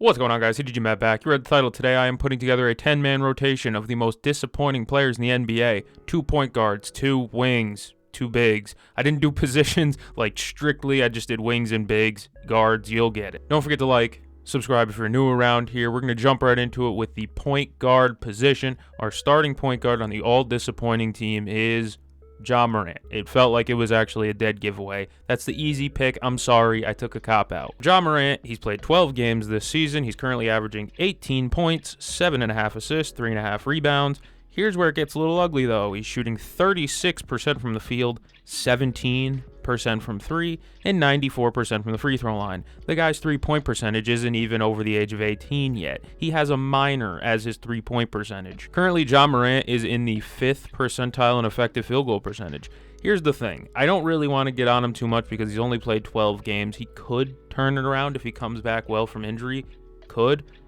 What's going on, guys? CDG Matt back. You read the title. Today I am putting together a 10-man rotation of the most disappointing players in the NBA. 2 point guards, 2 wings, 2 bigs. I didn't do positions like strictly. I just did wings and bigs, guards. You'll get it. Don't forget to like, subscribe if you're new around here. We're going to jump right into it with the point guard position. Our starting point guard on the all-disappointing team is Ja Morant. It felt like it was actually a dead giveaway. That's the easy pick. I'm sorry, I took a cop-out. Ja Morant, he's played 12 games this season. He's currently averaging 18 points, 7.5 assists, 3.5 rebounds. Here's where it gets a little ugly, though. He's shooting 36% from the field, 17% from 3, and 94% from the free throw line. The guy's three-point percentage isn't even over the age of 18 yet. He has a minor as his three-point percentage. Currently, Ja Morant is in the 5th percentile in effective field goal percentage. Here's the thing. I don't really want to get on him too much because he's only played 12 games. He could turn it around if he comes back well from injury.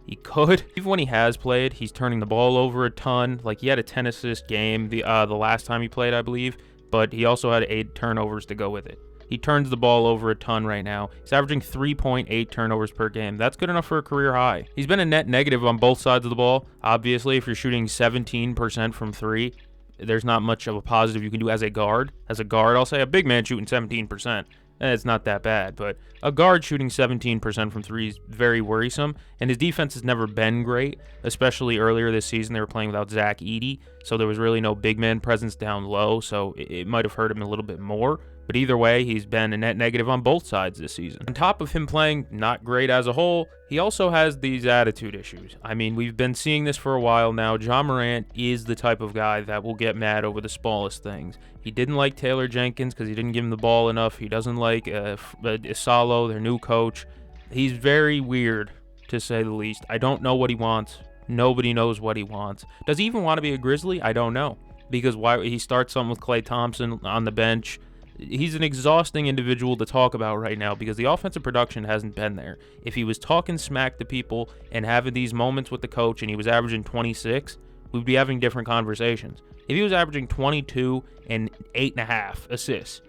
He could. Even when he has played, he's turning the ball over a ton. Like, he had a 10-assist game the last time he played, I believe, but he also had 8 turnovers to go with it. He turns the ball over a ton right now. He's averaging 3.8 turnovers per game. That's good enough for a career high. He's been a net negative on both sides of the ball. Obviously, if you're shooting 17% from 3, there's not much of a positive you can do as a guard. As a guard, I'll say a big man shooting 17%. It's not that bad, but a guard shooting 17% from 3 is very worrisome, and his defense has never been great, especially earlier this season. They were playing without Zach Edey, so there was really no big man presence down low, so it might have hurt him a little bit more. But either way, he's been a net negative on both sides this season. On top of him playing not great as a whole, he also has these attitude issues. I mean, we've been seeing this for a while now. Ja Morant is the type of guy that will get mad over the smallest things. He didn't like Taylor Jenkins because he didn't give him the ball enough. He doesn't like Isalo, their new coach. He's very weird, to say the least. I don't know what he wants. Nobody knows what he wants. Does he even want to be a Grizzly? I don't know. Because why he starts something with Klay Thompson on the bench. He's an exhausting individual to talk about right now because the offensive production hasn't been there. If he was talking smack to people and having these moments with the coach and he was averaging 26, we'd be having different conversations. If he was averaging 22 and 8.5 assists,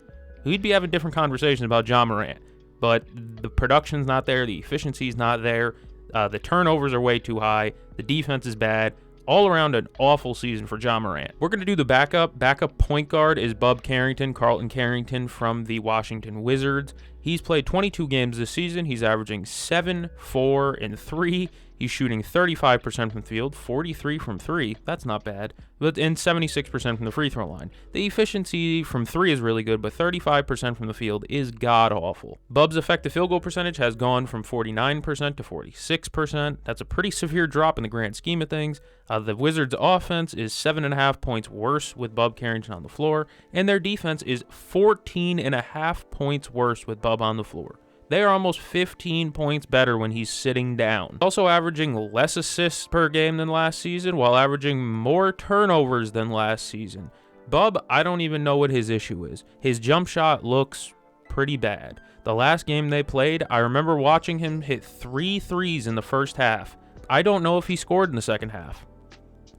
we'd be having different conversations about Ja Morant. But the production's not there, the efficiency's not there, the turnovers are way too high, the defense is bad. All around an awful season for Ja Morant. We're going to do the backup. Backup point guard is Bub Carrington, Carlton Carrington from the Washington Wizards. He's played 22 games this season. He's averaging 7, 4, and 3. He's shooting 35% from the field, 43 from 3. That's not bad. But and 76% from the free throw line. The efficiency from 3 is really good, but 35% from the field is god-awful. Bub's effective field goal percentage has gone from 49% to 46%. That's a pretty severe drop in the grand scheme of things. The Wizards' offense is 7.5 points worse with Bub Carrington on the floor, and their defense is 14.5 points worse with Bub on the floor. They are almost 15 points better when he's sitting down. Also averaging less assists per game than last season while averaging more turnovers than last season. Bub, I don't even know what his issue is. His jump shot looks pretty bad. The last game they played, I remember watching him hit 3 threes in the first half. I don't know if he scored in the second half.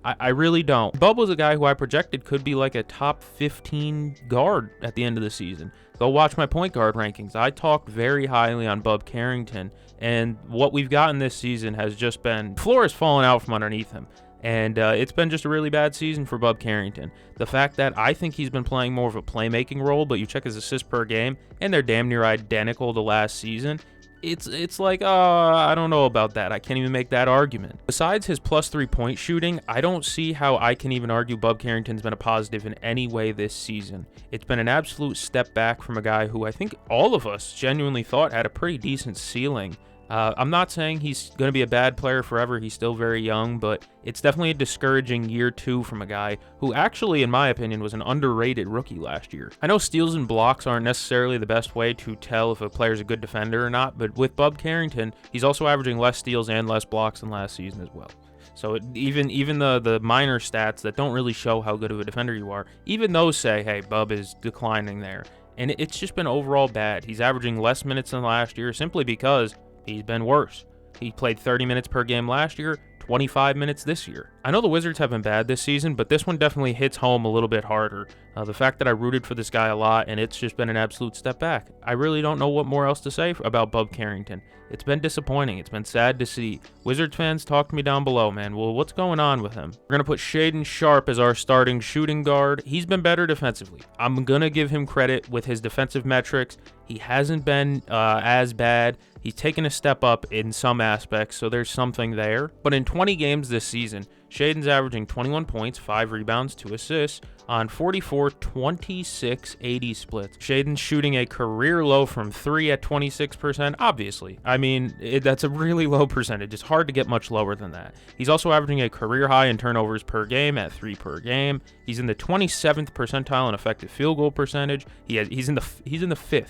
I really don't. Bub was a guy who I projected could be like a top 15 guard at the end of the season. Go watch my point guard rankings. I talked very highly on Bub Carrington, and what we've gotten this season has just been, floor has fallen out from underneath him, and it's been just a really bad season for Bub Carrington. The fact that I think he's been playing more of a playmaking role, but you check his assists per game, and they're damn near identical to last season. It's like, I don't know about that. I can't even make that argument. Besides his plus 3-point shooting, I don't see how I can even argue Bub Carrington's been a positive in any way this season. It's been an absolute step back from a guy who I think all of us genuinely thought had a pretty decent ceiling. I'm not saying he's going to be a bad player forever. He's still very young, but it's definitely a discouraging year 2 from a guy who actually, in my opinion, was an underrated rookie last year. I know steals and blocks aren't necessarily the best way to tell if a player's a good defender or not, but with Bub Carrington, he's also averaging less steals and less blocks than last season as well. So even the minor stats that don't really show how good of a defender you are, even those say, hey, Bub is declining there. And it's just been overall bad. He's averaging less minutes than last year simply because he's been worse. He played 30 minutes per game last year, 25 minutes this year. I know the Wizards have been bad this season, but this one definitely hits home a little bit harder. The fact that I rooted for this guy a lot, and it's just been an absolute step back. I really don't know what more else to say about Bub Carrington. It's been disappointing. It's been sad to see. Wizards fans, talk to me down below, man. Well, what's going on with him? We're going to put Shaedon Sharpe as our starting shooting guard. He's been better defensively. I'm going to give him credit with his defensive metrics. He hasn't been as bad. He's taken a step up in some aspects, so there's something there. But in 20 games this season, Shaedon's averaging 21 points, 5 rebounds, 2 assists on 44 26 80 splits. Shaedon's shooting a career low from 3 at 26%, obviously. I mean, that's a really low percentage. It's hard to get much lower than that. He's also averaging a career high in turnovers per game at 3 per game. He's in the 27th percentile in effective field goal percentage. He's in the 5th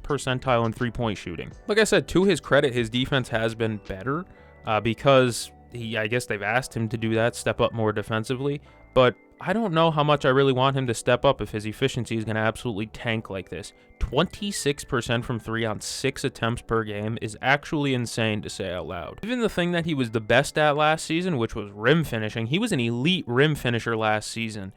percentile in three-point shooting. Like I said, to his credit, his defense has been better because I guess they've asked him to do that, step up more defensively. But I don't know how much I really want him to step up if his efficiency is going to absolutely tank like this. 26% from 3 on 6 attempts per game is actually insane to say out loud. Even the thing that he was the best at last season, which was rim finishing, he was an elite rim finisher last season.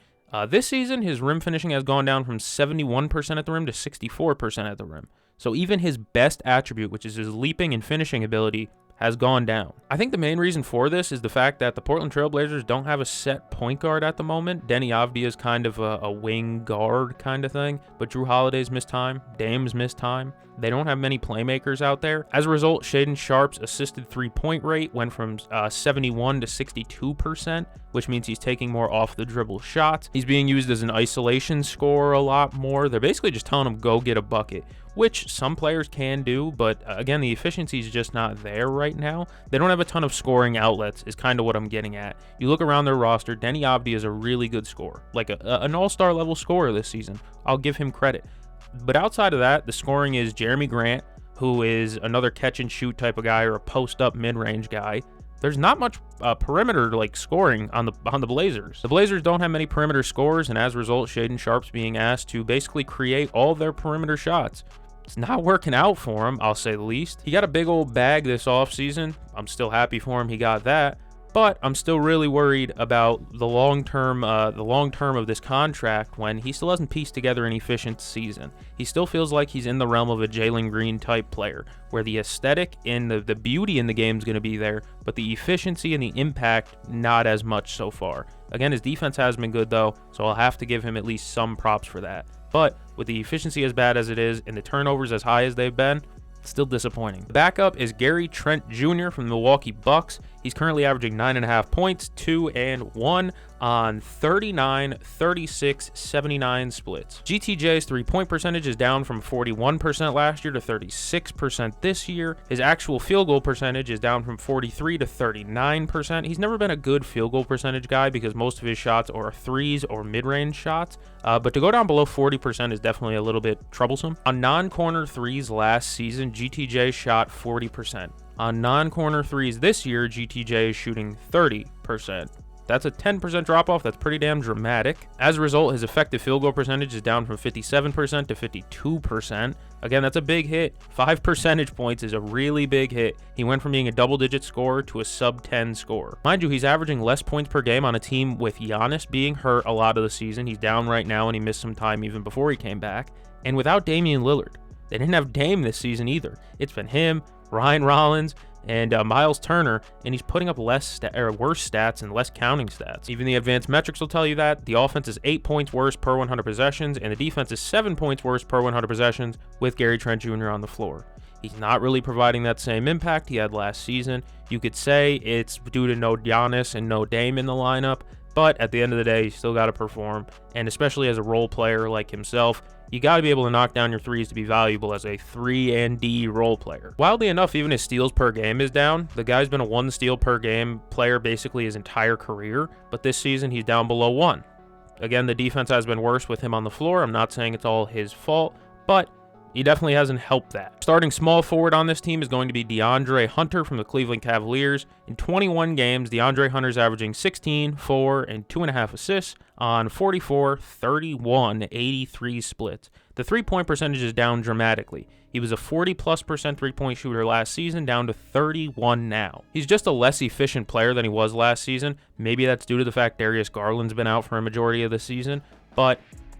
This season, his rim finishing has gone down from 71% at the rim to 64% at the rim. So even his best attribute, which is his leaping and finishing ability, has gone down. I think the main reason for this is the fact that the Portland Trail Blazers don't have a set point guard at the moment. Deni Avdija is kind of a wing guard kind of thing, but Jrue Holiday's missed time, Dame's missed time. They don't have many playmakers out there. As a result, Shaedon Sharpe's assisted three-point rate went from 71 to 62%, which means he's taking more off the dribble shots. He's being used as an isolation scorer a lot more. They're basically just telling him, go get a bucket, which some players can do, but again, the efficiency is just not there right now. They don't have a ton of scoring outlets is kind of what I'm getting at. You look around their roster, Deni Avdija is a really good scorer, like an all-star level scorer this season. I'll give him credit. But outside of that, the scoring is Jerami Grant, who is another catch-and-shoot type of guy or a post-up mid-range guy. There's not much perimeter like scoring on the Blazers. The Blazers don't have many perimeter scorers, and as a result, Shaedon Sharpe's being asked to basically create all their perimeter shots. It's not working out for him, I'll say the least. He got a big old bag this offseason. I'm still happy for him he got that. But I'm still really worried about the long term of this contract when he still hasn't pieced together an efficient season. He still feels like he's in the realm of a Jalen Green type player, where the aesthetic and the beauty in the game is going to be there, but the efficiency and the impact not as much so far. Again, his defense has been good though, so I'll have to give him at least some props for that. But with the efficiency as bad as it is and the turnovers as high as they've been, still disappointing. The backup is Gary Trent Jr. from the Milwaukee Bucks. He's currently averaging 9.5 points, 2 and 1 on 39, 36, 79 splits. GTJ's three-point percentage is down from 41% last year to 36% this year. His actual field goal percentage is down from 43 to 39%. He's never been a good field goal percentage guy because most of his shots are threes or mid-range shots, but to go down below 40% is definitely a little bit troublesome. On non-corner threes last season, GTJ shot 40%. On non-corner threes this year, GTJ is shooting 30%. That's a 10% drop-off. That's pretty damn dramatic. As a result, his effective field goal percentage is down from 57% to 52%. Again, that's a big hit. 5 percentage points is a really big hit. He went from being a double-digit scorer to a sub-10 scorer. Mind you, he's averaging less points per game on a team with Giannis being hurt a lot of the season. He's down right now, and he missed some time even before he came back. And without Damian Lillard. They didn't have Dame this season either. It's been him, Ryan Rollins, and Miles Turner, and he's putting up worse stats and less counting stats. Even the advanced metrics will tell you that. The offense is 8 points worse per 100 possessions, and the defense is 7 points worse per 100 possessions with Gary Trent Jr. on the floor. He's not really providing that same impact he had last season. You could say it's due to no Giannis and no Dame in the lineup, but at the end of the day, you still got to perform, and especially as a role player like himself, you got to be able to knock down your threes to be valuable as a 3-and-D role player. Wildly enough, even his steals per game is down. The guy's been a 1 steal per game player basically his entire career, but this season he's down below 1. Again, the defense has been worse with him on the floor. I'm not saying it's all his fault, but he definitely hasn't helped that. Starting small forward on this team is going to be DeAndre Hunter from the Cleveland Cavaliers. In 21 games, DeAndre Hunter's averaging 16, 4, and 2.5 assists on 44, 31, 83 splits. The three-point percentage is down dramatically. He was a 40+% three-point shooter last season, down to 31 now. He's just a less efficient player than he was last season. Maybe that's due to the fact Darius Garland's been out for a majority of the season, but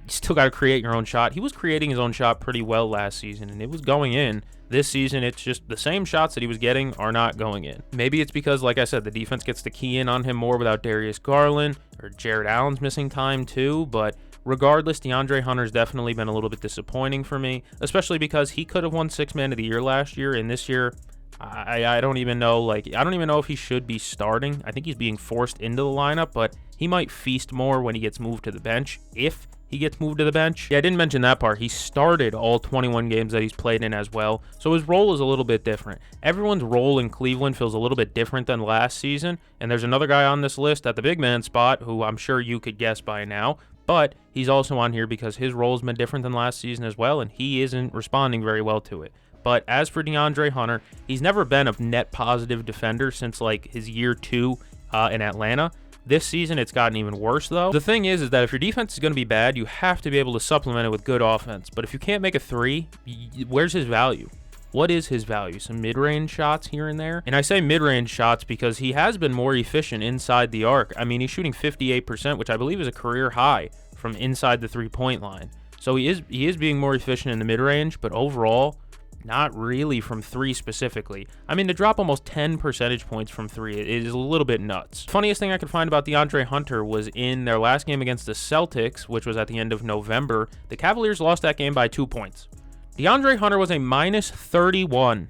you still got to create your own shot. He was creating his own shot pretty well last season, and it was going in. This season, it's just the same shots that he was getting are not going in. Maybe it's because, like I said, the defense gets to key in on him more without Darius Garland, or Jared Allen's missing time too, but regardless, DeAndre Hunter's definitely been a little bit disappointing for me, especially because he could have won Sixth Man of the Year last year, and this year, I don't even know, I don't even know if he should be starting. I think he's being forced into the lineup, but he might feast more when he gets moved to the bench, if he gets moved to the bench. Yeah, I didn't mention that part. He started all 21 games that he's played in as well, so his role is a little bit different. Everyone's role in Cleveland feels a little bit different than last season, and there's another guy on this list at the big man spot who I'm sure you could guess by now, but he's also on here because his role's been different than last season as well, and he isn't responding very well to it. But as for DeAndre Hunter, he's never been a net positive defender since his year 2 in Atlanta. This season, it's gotten even worse, though. The thing is that if your defense is going to be bad, you have to be able to supplement it with good offense. But if you can't make a three, where's his value? What is his value? Some mid-range shots here and there? And I say mid-range shots because he has been more efficient inside the arc. I mean, he's shooting 58%, which I believe is a career high from inside the three-point line. So he is being more efficient in the mid-range, but overall, not really from three specifically. I mean, to drop almost 10 percentage points from three, it is a little bit nuts. Funniest thing I could find about DeAndre Hunter was in their last game against the Celtics, which was at the end of November. The Cavaliers lost that game by 2 points. DeAndre Hunter was a minus 31.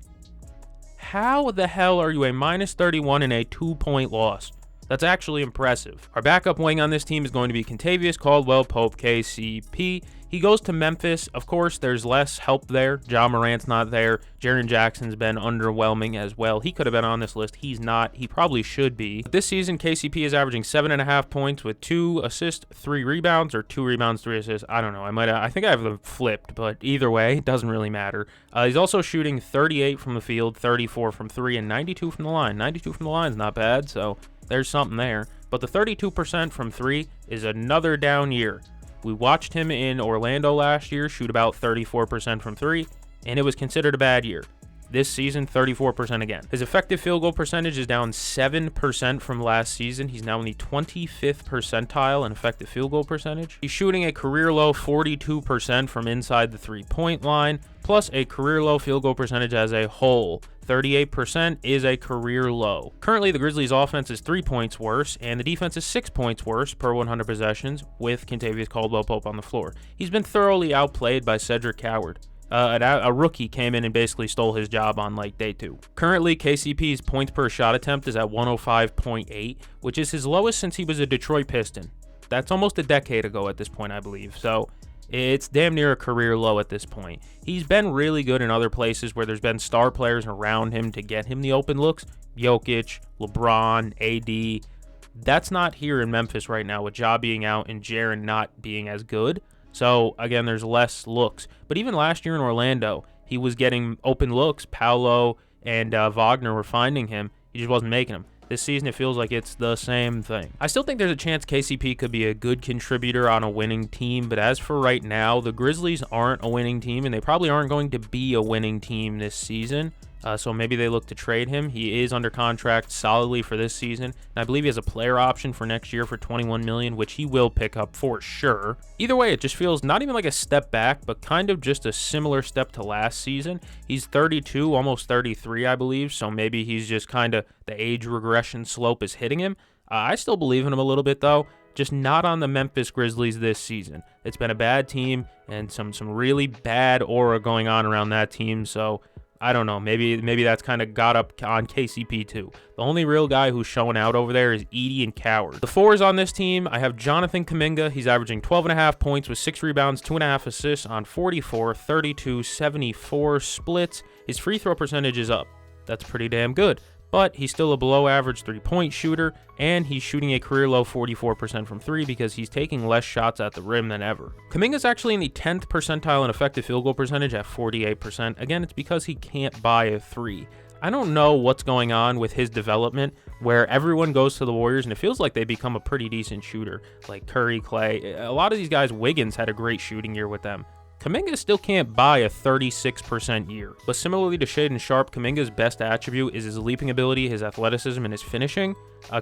How the hell are you a minus 31 in a 2-point loss? That's actually impressive. Our backup wing on this team is going to be Kentavious Caldwell-Pope, KCP. He goes to Memphis. Of course, there's less help there. Ja Morant's not there. Jaren Jackson's been underwhelming as well. He could have been on this list. He's not. He probably should be. But this season, KCP is averaging 7.5 points with 2 assists, 3 rebounds, or 2 rebounds, 3 assists. I don't know. I think I have them flipped, but either way, it doesn't really matter. He's also shooting 38 from the field, 34 from 3, and 92 from the line. 92 from the line is not bad, so there's something there. But the 32% from 3 is another down year. We watched him in Orlando last year shoot about 34% from 3, and it was considered a bad year. This season, 34% again. His effective field goal percentage is down 7% from last season. He's now in the 25th percentile in effective field goal percentage. He's shooting a career low 42% from inside the three-point line, plus a career low field goal percentage as a whole. 38% is a career low. Currently, the Grizzlies' offense is 3 points worse, and the defense is 6 points worse per 100 possessions with Kentavious Caldwell-Pope on the floor. He's been thoroughly outplayed by Cedric Coward. A rookie came in and basically stole his job on day 2. Currently, KCP's points per shot attempt is at 105.8, which is his lowest since he was a Detroit Piston. That's almost a decade ago at this point, I believe. So it's damn near a career low at this point. He's been really good in other places where there's been star players around him to get him the open looks. Jokic, LeBron, AD. That's not here in Memphis right now with Ja being out and Jaren not being as good. So, again, there's less looks. But even last year in Orlando, he was getting open looks. Paolo and Wagner were finding him. He just wasn't making them. This season, it feels like it's the same thing. I still think there's a chance KCP could be a good contributor on a winning team, but as for right now, the Grizzlies aren't a winning team, and they probably aren't going to be a winning team this season. So maybe they look to trade him. He is under contract solidly for this season, and I believe he has a player option for next year for $21 million, which he will pick up for sure. Either way, it just feels not even like a step back, but kind of just a similar step to last season. He's 32, almost 33, I believe, so maybe he's just kind of the age regression slope is hitting him. I still believe in him a little bit, though. Just not on the Memphis Grizzlies this season. It's been a bad team and some really bad aura going on around that team, so I don't know. Maybe that's kind of got up on KCP too. The only real guy who's showing out over there is Edey and Coward. The fours on this team, I have Jonathan Kuminga. He's averaging 12.5 points with 6 rebounds, 2.5 assists on 44, 32, 74 splits. His free throw percentage is up. That's pretty damn good. But he's still a below-average three-point shooter, and he's shooting a career-low 44% from 3 because he's taking less shots at the rim than ever. Kuminga's actually in the 10th percentile in effective field goal percentage at 48%. Again, it's because he can't buy a 3. I don't know what's going on with his development, where everyone goes to the Warriors, and it feels like they become a pretty decent shooter, like Curry, Clay. A lot of these guys, Wiggins had a great shooting year with them. Kuminga still can't buy a 36% year. But similarly to Shaedon Sharpe, Kuminga's best attribute is his leaping ability, his athleticism, and his finishing.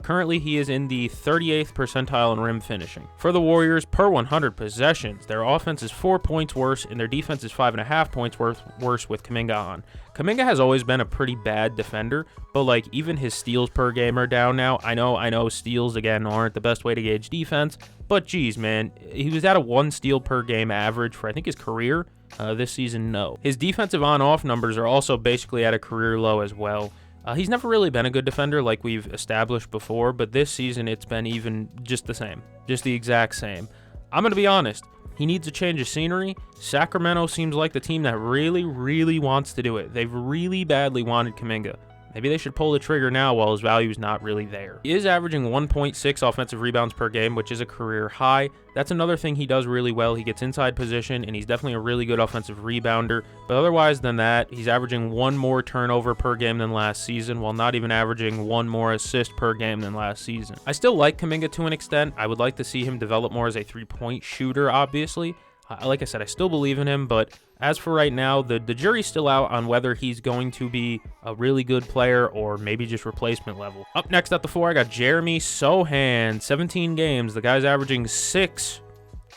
Currently, he is in the 38th percentile in rim finishing. For the Warriors, per 100 possessions, their offense is 4 points worse, and their defense is 5.5 points worse with Kuminga on. Kuminga has always been a pretty bad defender, but like even his steals per game are down now. I know steals again aren't the best way to gauge defense, but geez, man, he was at a 1 steal per game average for I think his career. This season, no. His defensive on-off numbers are also basically at a career low as well. He's never really been a good defender like we've established before, but this season it's been even just the same, just the exact same. I'm going to be honest. He needs a change of scenery. Sacramento seems like the team that really, really wants to do it. They've really badly wanted Kuminga. Maybe they should pull the trigger now while his value is not really there. He is averaging 1.6 offensive rebounds per game, which is a career high. That's another thing he does really well. He gets inside position, and he's definitely a really good offensive rebounder. But otherwise than that, he's averaging 1 more turnover per game than last season, while not even averaging 1 more assist per game than last season. I still like Kuminga to an extent. I would like to see him develop more as a three-point shooter, obviously. Like I said, I still believe in him, but as for right now, the jury's still out on whether he's going to be a really good player or maybe just replacement level. Up next at the 4, I got Jeremy Sochan, 17 games. The guy's averaging 6.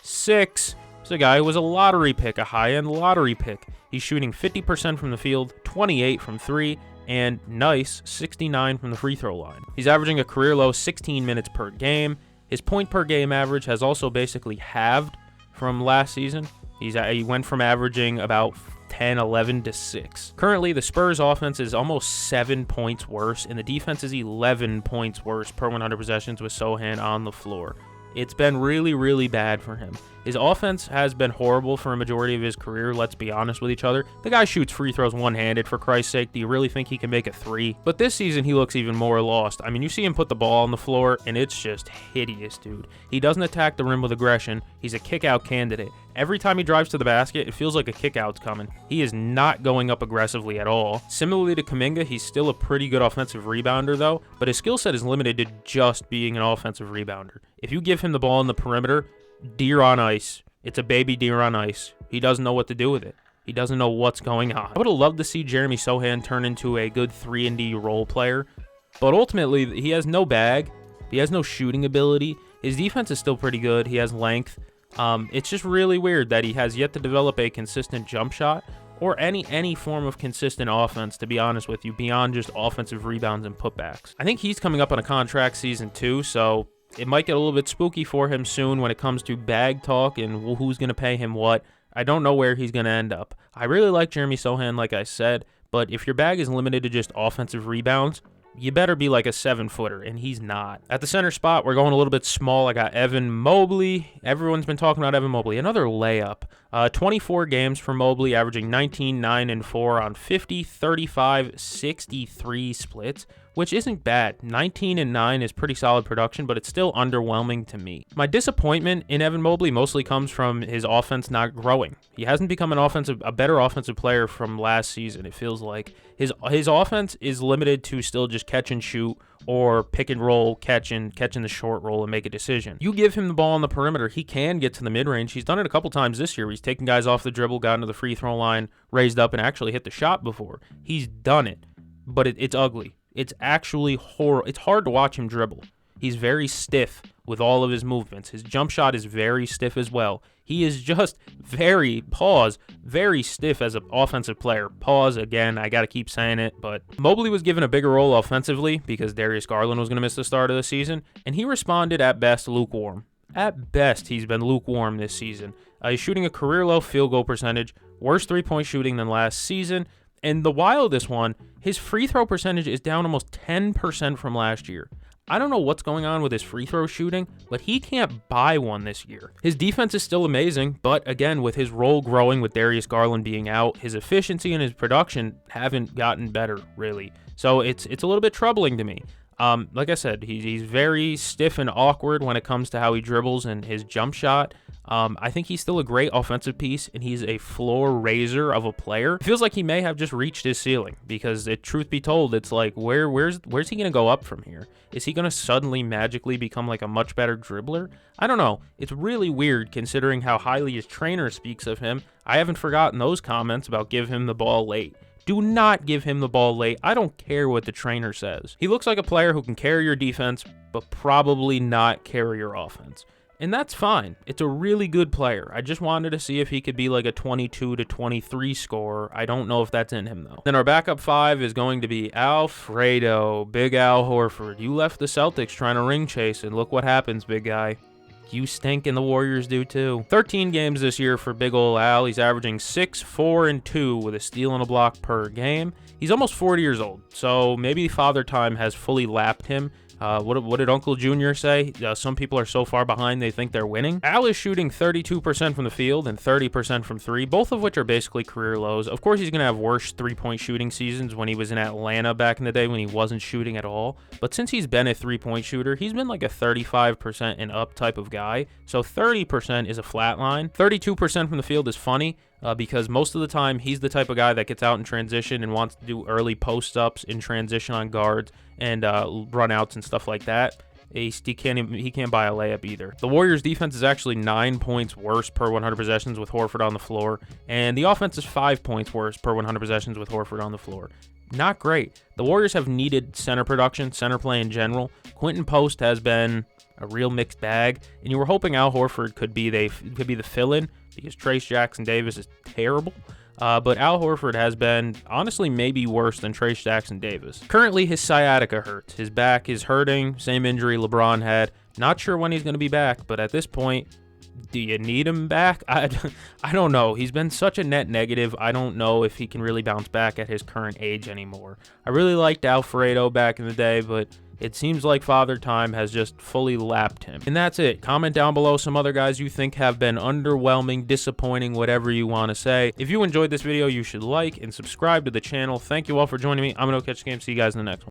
He's a guy who was a lottery pick, a high-end lottery pick. He's shooting 50% from the field, 28 from 3, and nice 69 from the free throw line. He's averaging a career low 16 minutes per game. His point per game average has also basically halved from last season. He went from averaging about 10, 11 to 6. Currently, the Spurs offense is almost 7 points worse, and the defense is 11 points worse per 100 possessions with Sochan on the floor. It's been really, really bad for him. His offense has been horrible for a majority of his career, let's be honest with each other. The guy shoots free throws one-handed, for Christ's sake. Do you really think he can make a 3? But this season, he looks even more lost. I mean, you see him put the ball on the floor, and it's just hideous, dude. He doesn't attack the rim with aggression. He's a kick-out candidate. Every time he drives to the basket, it feels like a kick-out's coming. He is not going up aggressively at all. Similarly to Kuminga, he's still a pretty good offensive rebounder, though, but his skill set is limited to just being an offensive rebounder. If you give him the ball in the perimeter, deer on ice. It's a baby deer on ice. He doesn't know what to do with it. He doesn't know what's going on. I would have loved to see Jeremy Sochan turn into a good 3-and-D role player, but ultimately, he has no bag. He has no shooting ability. His defense is still pretty good. He has length. It's just really weird that he has yet to develop a consistent jump shot or any form of consistent offense, to be honest with you, beyond just offensive rebounds and putbacks. I think he's coming up on a contract season too, so it might get a little bit spooky for him soon when it comes to bag talk and who's going to pay him what. I don't know where he's going to end up. I really like Jeremy Sochan, like I said, but if your bag is limited to just offensive rebounds, you better be like a 7-footer, and he's not. At the center spot, we're going a little bit small. I got Evan Mobley. Everyone's been talking about Evan Mobley. Another layup. 24 games for Mobley, averaging 19, 9, and 4 on 50, 35, 63 splits, which isn't bad. 19 and 9 is pretty solid production, but it's still underwhelming to me. My disappointment in Evan Mobley mostly comes from his offense not growing. He hasn't become a better offensive player from last season. It feels like his offense is limited to still just catch and shoot or pick and roll, catching the short roll and make a decision. You give him the ball on the perimeter, he can get to the mid-range. He's done it a couple times this year. He's taken guys off the dribble, gotten to the free throw line, raised up, and actually hit the shot before. He's done it, but it's ugly. It's actually horrible. It's hard to watch him dribble. He's very stiff with all of his movements. His jump shot is very stiff as well. He is just very stiff as an offensive player. Pause, again, I got to keep saying it, but Mobley was given a bigger role offensively because Darius Garland was going to miss the start of the season, and he responded at best lukewarm. At best, he's been lukewarm this season. He's shooting a career-low field goal percentage, worse three-point shooting than last season, and the wildest one, his free throw percentage is down almost 10% from last year. I don't know what's going on with his free throw shooting, but he can't buy one this year. His defense is still amazing, but again, with his role growing with Darius Garland being out, his efficiency and his production haven't gotten better, really. So it's a little bit troubling to me. Like I said, he's very stiff and awkward when it comes to how he dribbles and his jump shot. I think he's still a great offensive piece, and he's a floor raiser of a player. It feels like he may have just reached his ceiling because, truth be told, it's like, where's he going to go up from here? Is he going to suddenly magically become like a much better dribbler? I don't know. It's really weird considering how highly his trainer speaks of him. I haven't forgotten those comments about give him the ball late. Do not give him the ball late. I don't care what the trainer says. He looks like a player who can carry your defense, but probably not carry your offense. And that's fine. It's a really good player. I just wanted to see if he could be like a 22 to 23 scorer. I don't know if that's in him, though. Then our backup 5 is going to be Alfredo, Big Al Horford. You left the Celtics trying to ring chase, and look what happens, big guy. You stink and the Warriors do too. 13 games this year for big ol' Al. He's averaging 6, 4, and 2 with a steal and a block per game. He's almost 40 years old, so maybe Father Time has fully lapped him. What did Uncle Junior say? Some people are so far behind they think they're winning. Al is shooting 32% from the field and 30% from 3, both of which are basically career lows. Of course, he's going to have worse three-point shooting seasons when he was in Atlanta back in the day when he wasn't shooting at all. But since he's been a three-point shooter, he's been like a 35% and up type of guy. So 30% is a flat line. 32% from the field is funny. Because most of the time he's the type of guy that gets out in transition and wants to do early post-ups in transition on guards and run-outs and stuff like that. He can't buy a layup either. The Warriors' defense is actually 9 points worse per 100 possessions with Horford on the floor, and the offense is 5 points worse per 100 possessions with Horford on the floor. Not great. The Warriors have needed center production, center play in general. Quentin Post has been a real mixed bag, and you were hoping Al Horford could be the fill-in because Trayce Jackson-Davis is terrible. But Al Horford has been, honestly, maybe worse than Trayce Jackson-Davis. Currently, his sciatica hurts. His back is hurting, same injury LeBron had. Not sure when he's going to be back, but at this point, do you need him back? I don't know. He's been such a net negative. I don't know if he can really bounce back at his current age anymore. I really liked Alfredo back in the day, but it seems like Father Time has just fully lapped him. And that's it. Comment down below some other guys you think have been underwhelming, disappointing, whatever you want to say. If you enjoyed this video, you should like and subscribe to the channel. Thank you all for joining me. I'm going to catch the game. See you guys in the next one.